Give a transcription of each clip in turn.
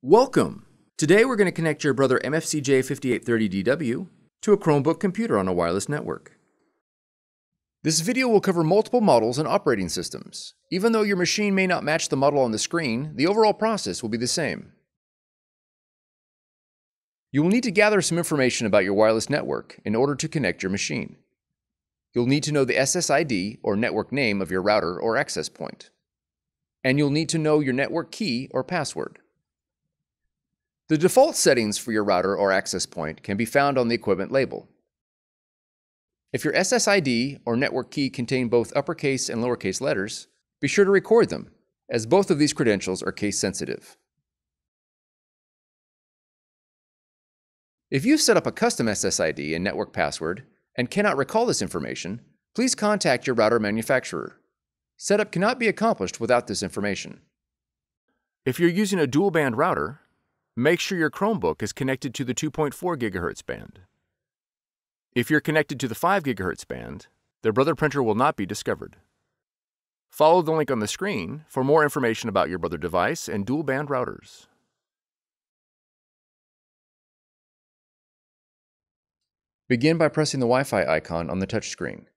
Welcome! Today we're going to connect your Brother MFC-J5830DW to a Chromebook computer on a wireless network. This video will cover multiple models and operating systems. Even though your machine may not match the model on the screen, the overall process will be the same. You will need to gather some information about your wireless network in order to connect your machine. You'll need to know the SSID or network name of your router or access point. And you'll need to know your network key or password. The default settings for your router or access point can be found on the equipment label. If your SSID or network key contain both uppercase and lowercase letters, be sure to record them, as both of these credentials are case sensitive. If you've set up a custom SSID and network password and cannot recall this information, please contact your router manufacturer. Setup cannot be accomplished without this information. If you're using a dual-band router, make sure your Chromebook is connected to the 2.4 GHz band. If you're connected to the 5 GHz band, the Brother printer will not be discovered. Follow the link on the screen for more information about your Brother device and dual-band routers. Begin by pressing the Wi-Fi icon on the touchscreen.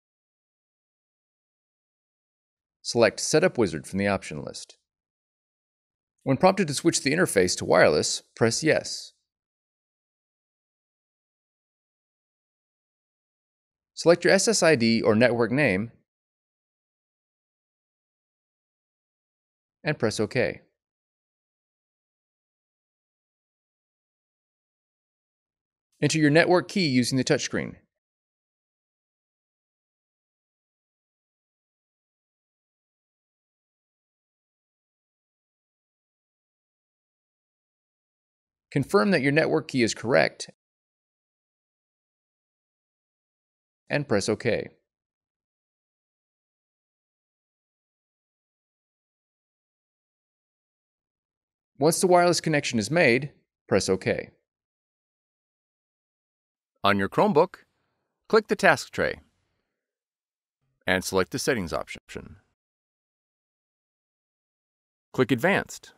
Select Setup Wizard from the option list. When prompted to switch the interface to wireless, press Yes. Select your SSID or network name and press OK. Enter your network key using the touchscreen. Confirm that your network key is correct and press OK. Once the wireless connection is made, press OK. On your Chromebook, click the task tray and select the Settings option. Click Advanced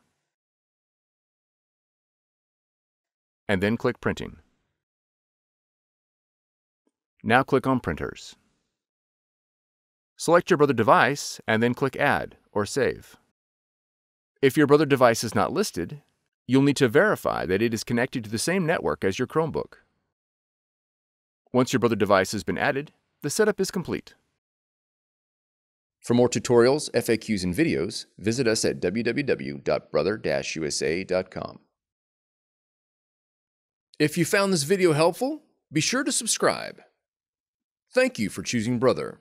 and then click Printing. Now click on Printers. Select your Brother device and then click Add or Save. If your Brother device is not listed, you'll need to verify that it is connected to the same network as your Chromebook. Once your Brother device has been added, the setup is complete. For more tutorials, FAQs, and videos, visit us at www.brother-usa.com. If you found this video helpful, be sure to subscribe. Thank you for choosing Brother.